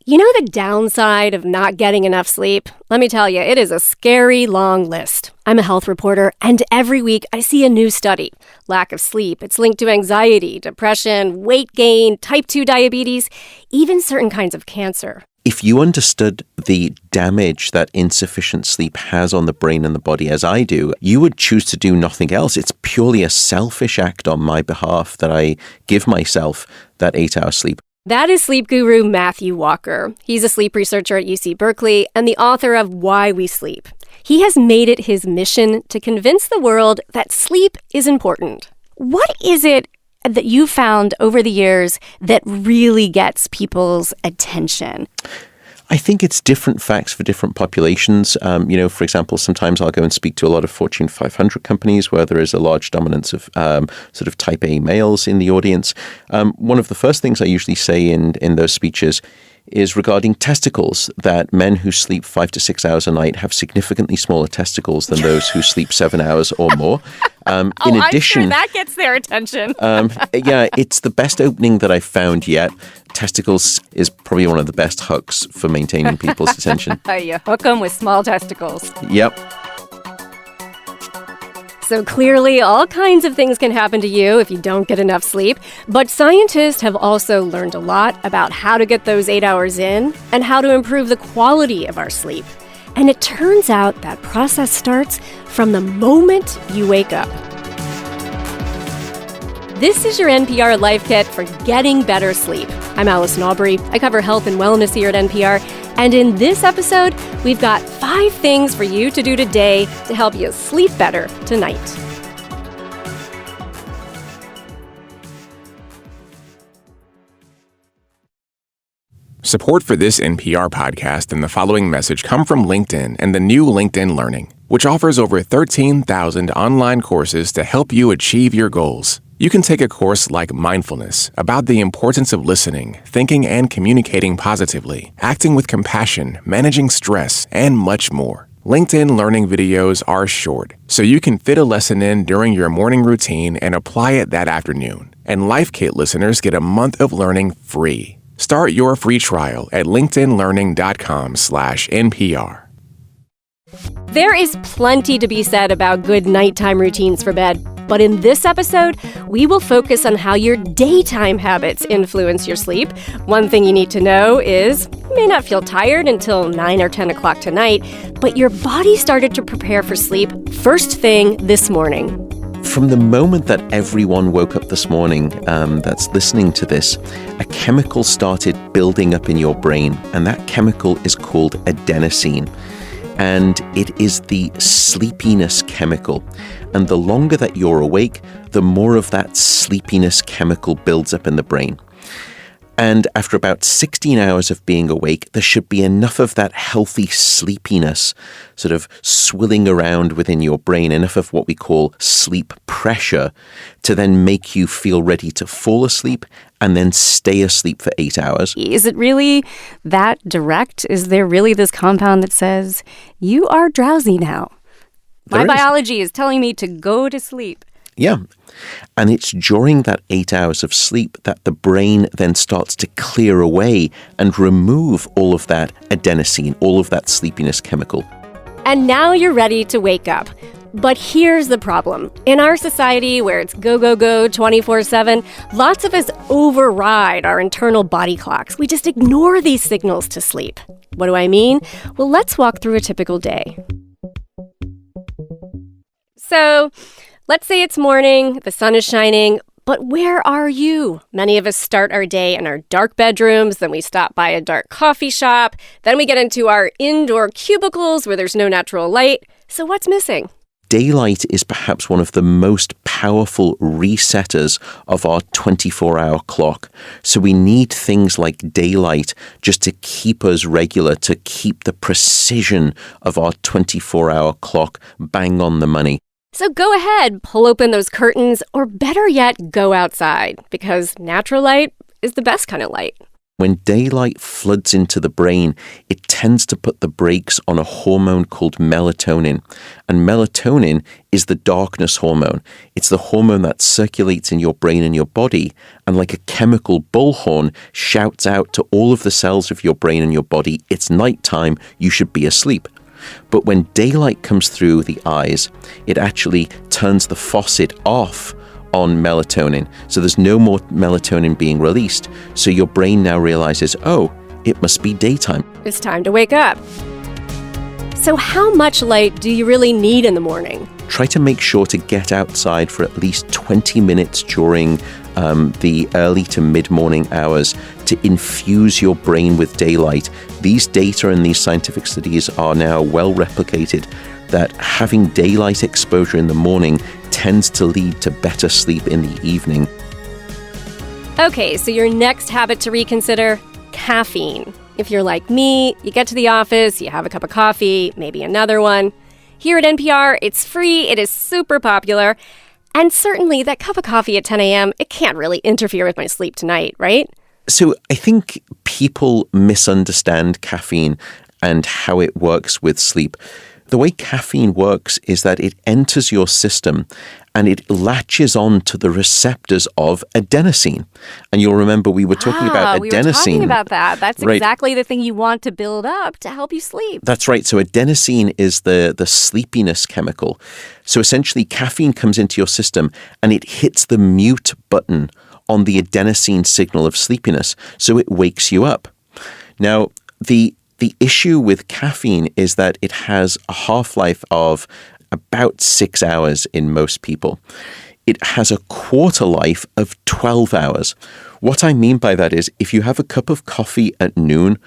You know the downside of not getting enough sleep? Let me tell you, it is a scary long list. I'm a health reporter, and every week I see a new study. Lack of sleep, it's linked to anxiety, depression, weight gain, type 2 diabetes, even certain kinds of cancer. If you understood the damage that insufficient sleep has on the brain and the body as I do, you would choose to do nothing else. It's purely a selfish act on my behalf that I give myself that 8-hour sleep. That is sleep guru Matthew Walker. He's a sleep researcher at UC Berkeley and the author of Why We Sleep. He has made it his mission to convince the world that sleep is important. What is it that you found over the years that really gets people's attention? I think it's different facts for different populations. For example, sometimes I'll go and speak to a lot of Fortune 500 companies where there is a large dominance of sort of type A males in the audience. One of the first things I usually say in those speeches is regarding testicles, that men who sleep 5 to 6 hours a night have significantly smaller testicles than those who sleep 7 hours or more. In addition, I'm sure that gets their attention. It's the best opening that I've found yet. Testicles is probably one of the best hooks for maintaining people's attention. You hook them with small testicles. Yep. So clearly, all kinds of things can happen to you if you don't get enough sleep. But scientists have also learned a lot about how to get those 8 hours in and how to improve the quality of our sleep. And it turns out that process starts from the moment you wake up. This is your NPR Life Kit for getting better sleep. I'm Allison Aubrey. I cover health and wellness here at NPR. And in this episode, we've got 5 things for you to do today to help you sleep better tonight. Support for this NPR podcast and the following message come from LinkedIn and the new LinkedIn Learning, which offers over 13,000 online courses to help you achieve your goals. You can take a course like Mindfulness, about the importance of listening, thinking, and communicating positively, acting with compassion, managing stress, and much more. LinkedIn Learning videos are short, so you can fit a lesson in during your morning routine and apply it that afternoon. And Life Kit listeners get a month of learning free. Start your free trial at linkedinlearning.com/NPR. There is plenty to be said about good nighttime routines for bed. But in this episode, we will focus on how your daytime habits influence your sleep. One thing you need to know is you may not feel tired until 9 or 10 o'clock tonight, but your body started to prepare for sleep first thing this morning. From the moment that everyone woke up this morning that's listening to this, a chemical started building up in your brain, and that chemical is called adenosine. And it is the sleepiness chemical. And the longer that you're awake, the more of that sleepiness chemical builds up in the brain. And after about 16 hours of being awake, there should be enough of that healthy sleepiness sort of swilling around within your brain, enough of what we call sleep pressure to then make you feel ready to fall asleep and then stay asleep for 8 hours. Is it really that direct? Is there really this compound that says, you are drowsy now? My biology is telling me to go to sleep. Yeah. And it's during that 8 hours of sleep that the brain then starts to clear away and remove all of that adenosine, all of that sleepiness chemical. And now you're ready to wake up. But here's the problem. In our society where it's go, go, go 24/7, lots of us override our internal body clocks. We just ignore these signals to sleep. What do I mean? Well, let's walk through a typical day. So, let's say it's morning, the sun is shining, but where are you? Many of us start our day in our dark bedrooms, then we stop by a dark coffee shop, then we get into our indoor cubicles where there's no natural light. So what's missing? Daylight is perhaps one of the most powerful resetters of our 24-hour clock. So we need things like daylight just to keep us regular, to keep the precision of our 24-hour clock bang on the money. So go ahead, pull open those curtains, or better yet, go outside, because natural light is the best kind of light. When daylight floods into the brain, it tends to put the brakes on a hormone called melatonin. And melatonin is the darkness hormone. It's the hormone that circulates in your brain and your body, and like a chemical bullhorn, shouts out to all of the cells of your brain and your body, it's nighttime, you should be asleep. But when daylight comes through the eyes, it actually turns the faucet off on melatonin. So there's no more melatonin being released. So your brain now realizes, oh, it must be daytime. It's time to wake up. So how much light do you really need in the morning? Try to make sure to get outside for at least 20 minutes during the early to mid-morning hours to infuse your brain with daylight. These data and these scientific studies are now well replicated that having daylight exposure in the morning tends to lead to better sleep in the evening. Okay, so your next habit to reconsider, caffeine. If you're like me, you get to the office, you have a cup of coffee, maybe another one. Here at NPR, it's free, it is super popular, and certainly that cup of coffee at 10 a.m., it can't really interfere with my sleep tonight, right? So I think people misunderstand caffeine and how it works with sleep. The way caffeine works is that it enters your system and it latches on to the receptors of adenosine. And you'll remember we were talking about adenosine. We were talking about that. That's right. Exactly the thing you want to build up to help you sleep. That's right. So adenosine is the sleepiness chemical. So essentially caffeine comes into your system and it hits the mute button on the adenosine signal of sleepiness. So it wakes you up. Now, the issue with caffeine is that it has a half-life of about 6 hours in most people. It has a quarter life of 12 hours. What I mean by that is if you have a cup of coffee at noon,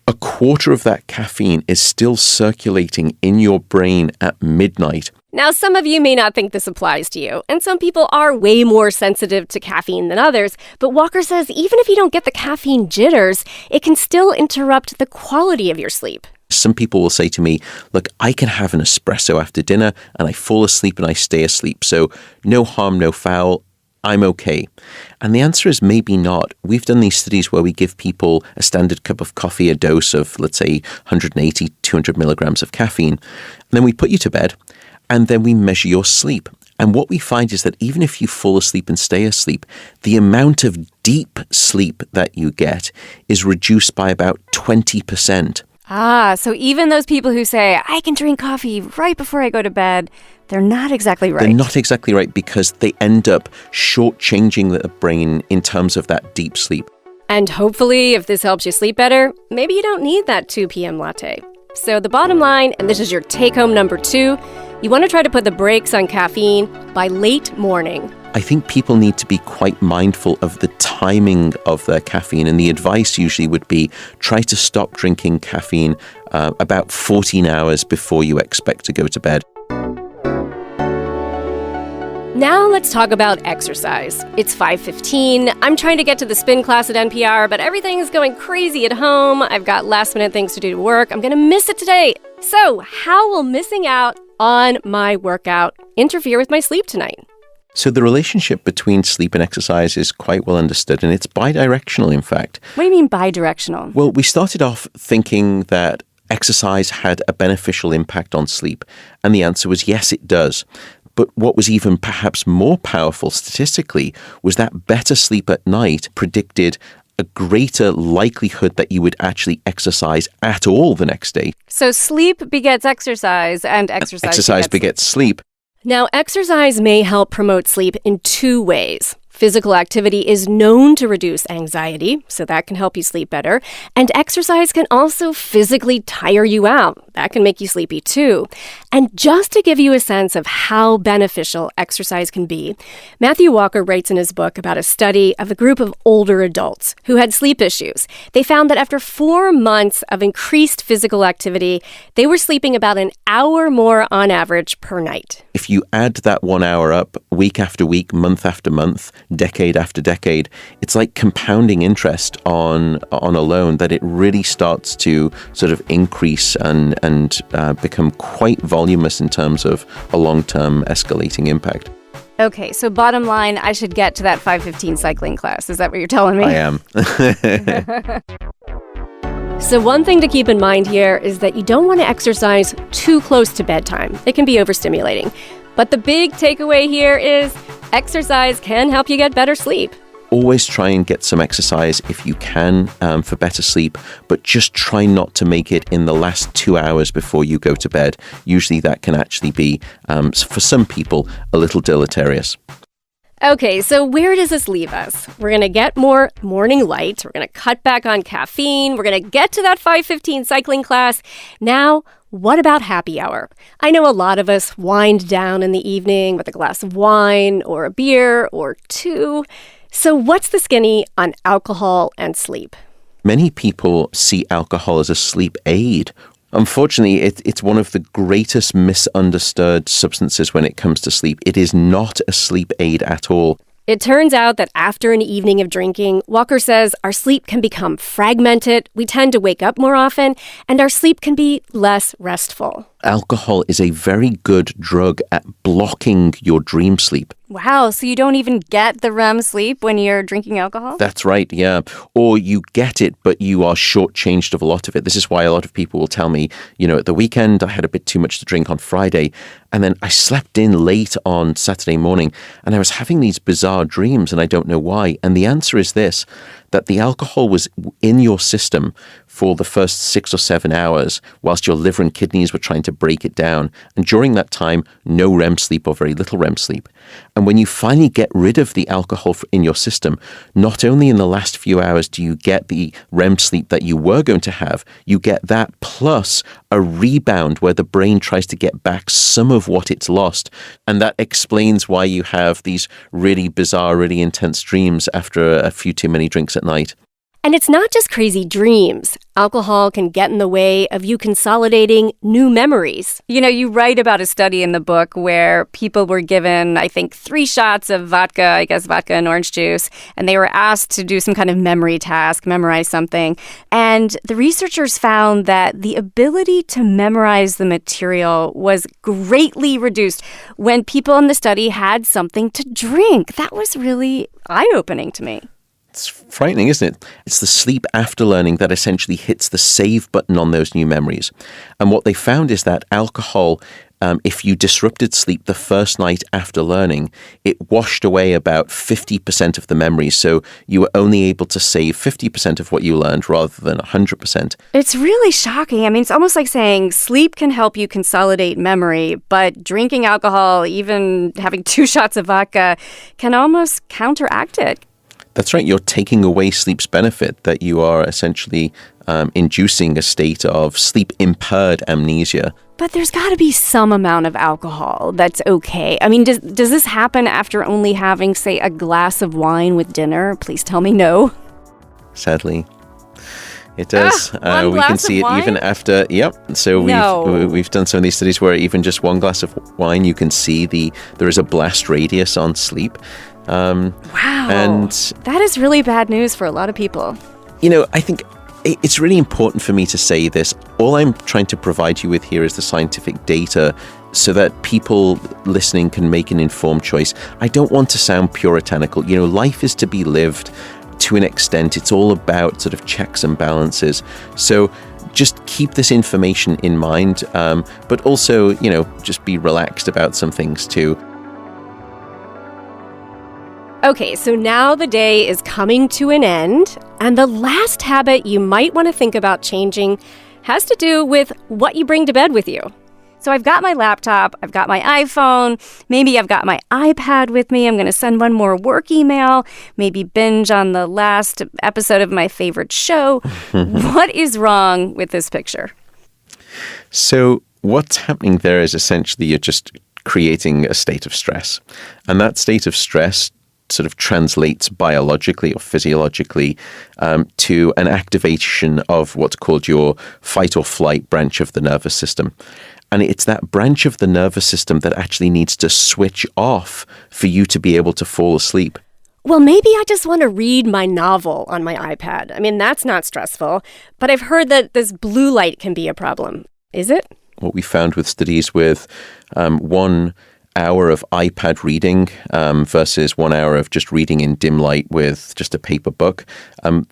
a quarter of that caffeine is still circulating in your brain at midnight. Now, some of you may not think this applies to you, and some people are way more sensitive to caffeine than others, but Walker says even if you don't get the caffeine jitters, it can still interrupt the quality of your sleep. Some people will say to me, look, I can have an espresso after dinner and I fall asleep and I stay asleep, so no harm, no foul. I'm okay. And the answer is maybe not. We've done these studies where we give people a standard cup of coffee, a dose of, let's say, 180, 200 milligrams of caffeine. And then we put you to bed and then we measure your sleep. And what we find is that even if you fall asleep and stay asleep, the amount of deep sleep that you get is reduced by about 20%. So even those people who say, I can drink coffee right before I go to bed, they're not exactly right. They're not exactly right because they end up shortchanging the brain in terms of that deep sleep. And hopefully, if this helps you sleep better, maybe you don't need that 2 p.m. latte. So the bottom line, and this is your take-home number 2, you want to try to put the brakes on caffeine by late morning. I think people need to be quite mindful of the timing of their caffeine, and the advice usually would be try to stop drinking caffeine about 14 hours before you expect to go to bed. Now let's talk about exercise. It's 5:15. I'm trying to get to the spin class at NPR, but everything's going crazy at home. I've got last-minute things to do to work. I'm going to miss it today. So how will missing out on my workout interfere with my sleep tonight? So the relationship between sleep and exercise is quite well understood, and it's bidirectional, in fact. What do you mean bidirectional? Well, we started off thinking that exercise had a beneficial impact on sleep, and the answer was yes, it does. But what was even perhaps more powerful statistically was that better sleep at night predicted a greater likelihood that you would actually exercise at all the next day. So sleep begets exercise, and exercise begets sleep. Now, exercise may help promote sleep in 2 ways. Physical activity is known to reduce anxiety, so that can help you sleep better. And exercise can also physically tire you out. That can make you sleepy too. And just to give you a sense of how beneficial exercise can be, Matthew Walker writes in his book about a study of a group of older adults who had sleep issues. They found that after 4 months of increased physical activity, they were sleeping about an hour more on average per night. If you add that 1 hour up week after week, month after month, decade after decade, it's like compounding interest on a loan that it really starts to sort of increase and become quite voluminous in terms of a long-term escalating impact. Okay, so bottom line, I should get to that 5:15 cycling class. Is that what you're telling me? I am. So one thing to keep in mind here is that you don't want to exercise too close to bedtime. It can be overstimulating. But the big takeaway here is exercise can help you get better sleep. Always try and get some exercise if you can for better sleep, but just try not to make it in the last 2 hours before you go to bed. Usually that can actually be, for some people, a little deleterious. Okay, so where does this leave us? We're going to get more morning light. We're going to cut back on caffeine. We're going to get to that 5:15 cycling class. Now, what about happy hour? I know a lot of us wind down in the evening with a glass of wine or a beer or two. So what's the skinny on alcohol and sleep? Many people see alcohol as a sleep aid. Unfortunately, it's one of the greatest misunderstood substances when it comes to sleep. It is not a sleep aid at all. It turns out that after an evening of drinking, Walker says our sleep can become fragmented, we tend to wake up more often, and our sleep can be less restful. Alcohol is a very good drug at blocking your dream sleep. Wow, so you don't even get the REM sleep when you're drinking alcohol? That's right, yeah. Or you get it, but you are shortchanged of a lot of it. This is why a lot of people will tell me, at the weekend, I had a bit too much to drink on Friday, and then I slept in late on Saturday morning, and I was having these bizarre dreams, and I don't know why. And the answer is this, that the alcohol was in your system for the first 6 or 7 hours whilst your liver and kidneys were trying to break it down. And during that time, no REM sleep or very little REM sleep. And when you finally get rid of the alcohol in your system, not only in the last few hours do you get the REM sleep that you were going to have, you get that plus a rebound where the brain tries to get back some of what it's lost. And that explains why you have these really bizarre, really intense dreams after a few too many drinks at night. And it's not just crazy dreams. Alcohol can get in the way of you consolidating new memories. You write about a study in the book where people were given, I think, 3 shots of vodka and orange juice, and they were asked to do some kind of memory task, memorize something. And the researchers found that the ability to memorize the material was greatly reduced when people in the study had something to drink. That was really eye-opening to me. It's frightening, isn't it? It's the sleep after learning that essentially hits the save button on those new memories. And what they found is that alcohol, if you disrupted sleep the first night after learning, it washed away about 50% of the memories. So you were only able to save 50% of what you learned rather than 100%. It's really shocking. I mean, it's almost like saying sleep can help you consolidate memory, but drinking alcohol, even having 2 shots of vodka, can almost counteract it. That's right. You're taking away sleep's benefit, that you are essentially inducing a state of sleep-impaired amnesia. But there's got to be some amount of alcohol that's okay. I mean, does this happen after only having, say, a glass of wine with dinner? Please tell me no. Sadly, it does. We can see it wine? even after. Yep. So we've done some of these studies where even just 1 glass of wine, you can see there is a blast radius on sleep. Wow. And that is really bad news for a lot of people. I think it's really important for me to say this. All I'm trying to provide you with here is the scientific data so that people listening can make an informed choice. I don't want to sound puritanical. Life is to be lived to an extent. It's all about sort of checks and balances. So just keep this information in mind, but also, just be relaxed about some things too. Okay, so now the day is coming to an end, and the last habit you might want to think about changing has to do with what you bring to bed with you. So I've got my laptop, I've got my iPhone, maybe I've got my iPad with me. I'm going to send one more work email, maybe binge on the last episode of my favorite show. What is wrong with this picture? So what's happening there is essentially you're just creating a state of stress. And that state of stress sort of translates biologically or physiologically to an activation of what's called your fight or flight branch of the nervous system. And it's that branch of the nervous system that actually needs to switch off for you to be able to fall asleep. Well, maybe I just want to read my novel on my iPad. I mean, that's not stressful. But I've heard that this blue light can be a problem. Is it? What we found with studies with one hour of iPad reading versus 1 hour of just reading in dim light with just a paper book,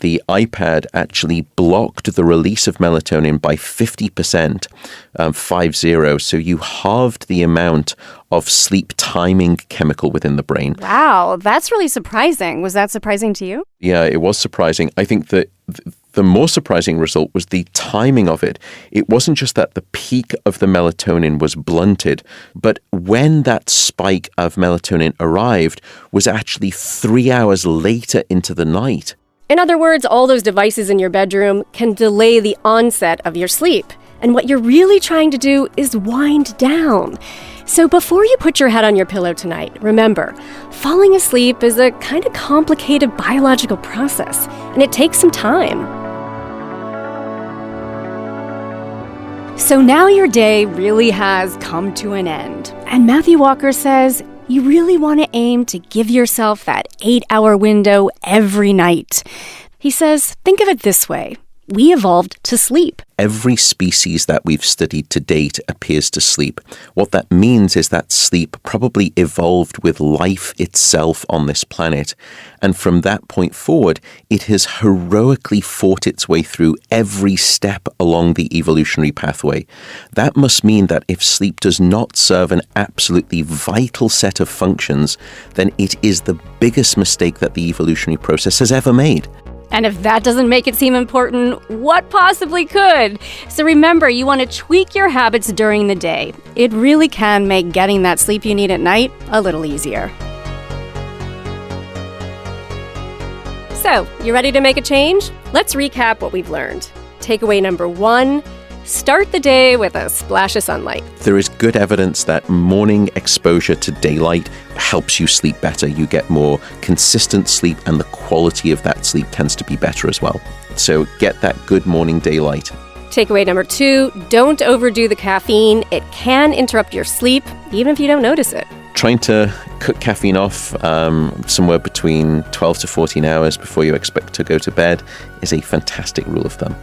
the iPad actually blocked the release of melatonin by 50%, 50. So you halved the amount of sleep timing chemical within the brain. Wow, that's really surprising. Was that surprising to you? Yeah, it was surprising. I think that the more surprising result was the timing of it. It wasn't just that the peak of the melatonin was blunted, but when that spike of melatonin arrived was actually 3 hours later into the night. In other words, all those devices in your bedroom can delay the onset of your sleep. And what you're really trying to do is wind down. So before you put your head on your pillow tonight, remember, falling asleep is a kind of complicated biological process, and it takes some time. So now your day really has come to an end. And Matthew Walker says you really want to aim to give yourself that 8-hour window every night. He says, think of it this way. We evolved to sleep. Every species that we've studied to date appears to sleep. What that means is that sleep probably evolved with life itself on this planet. And from that point forward, it has heroically fought its way through every step along the evolutionary pathway. That must mean that if sleep does not serve an absolutely vital set of functions, then it is the biggest mistake that the evolutionary process has ever made. And if that doesn't make it seem important, what possibly could? So remember, you want to tweak your habits during the day. It really can make getting that sleep you need at night a little easier. So, you ready to make a change? Let's recap what we've learned. Takeaway number 1, start the day with a splash of sunlight. There is good evidence that morning exposure to daylight helps you sleep better. You get more consistent sleep, and the quality of that sleep tends to be better as well. So get that good morning daylight. Takeaway number 2, don't overdo the caffeine. It can interrupt your sleep, even if you don't notice it. Trying to cut caffeine off somewhere between 12 to 14 hours before you expect to go to bed is a fantastic rule of thumb.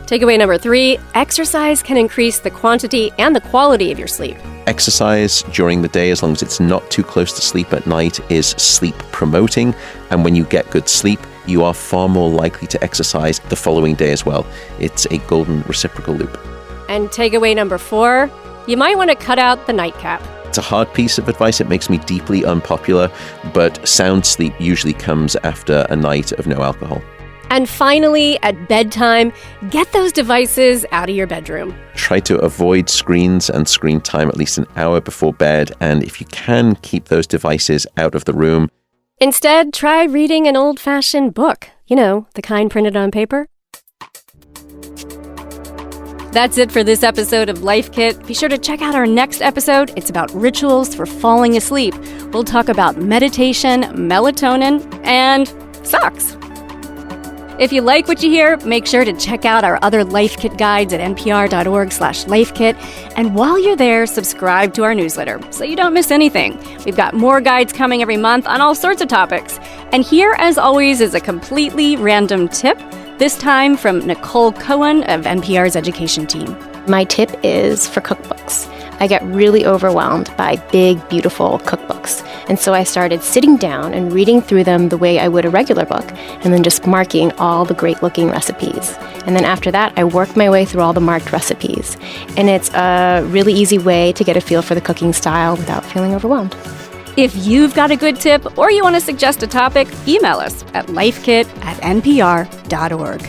Takeaway number 3, exercise can increase the quantity and the quality of your sleep. Exercise during the day, as long as it's not too close to sleep at night, is sleep promoting. And when you get good sleep, you are far more likely to exercise the following day as well. It's a golden reciprocal loop. And takeaway number 4, you might want to cut out the nightcap. It's a hard piece of advice. It makes me deeply unpopular, but sound sleep usually comes after a night of no alcohol. And finally, at bedtime, get those devices out of your bedroom. Try to avoid screens and screen time at least an hour before bed, and if you can, keep those devices out of the room. Instead, try reading an old-fashioned book. You know, the kind printed on paper. That's it for this episode of Life Kit. Be sure to check out our next episode. It's about rituals for falling asleep. We'll talk about meditation, melatonin, and socks. If you like what you hear, make sure to check out our other Life Kit guides at npr.org/lifekit. And while you're there, subscribe to our newsletter so you don't miss anything. We've got more guides coming every month on all sorts of topics. And here, as always, is a completely random tip, this time from Nicole Cohen of NPR's education team. My tip is for cookbooks. I get really overwhelmed by big, beautiful cookbooks. And so I started sitting down and reading through them the way I would a regular book, and then just marking all the great-looking recipes. And then after that, I work my way through all the marked recipes. And it's a really easy way to get a feel for the cooking style without feeling overwhelmed. If you've got a good tip or you want to suggest a topic, email us at lifekit@npr.org.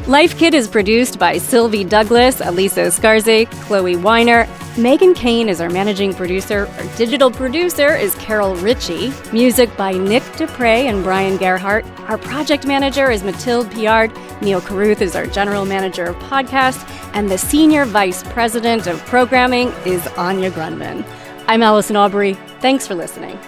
Life Kit is produced by Sylvie Douglas, Elisa Escarze, Chloe Weiner. Megan Kane is our managing producer. Our digital producer is Carol Ritchie. Music by Nick Dupre and Brian Gerhart. Our project manager is Mathilde Piard. Neil Carruth is our general manager of podcast. And the senior vice president of programming is Anya Grundman. I'm Allison Aubrey. Thanks for listening.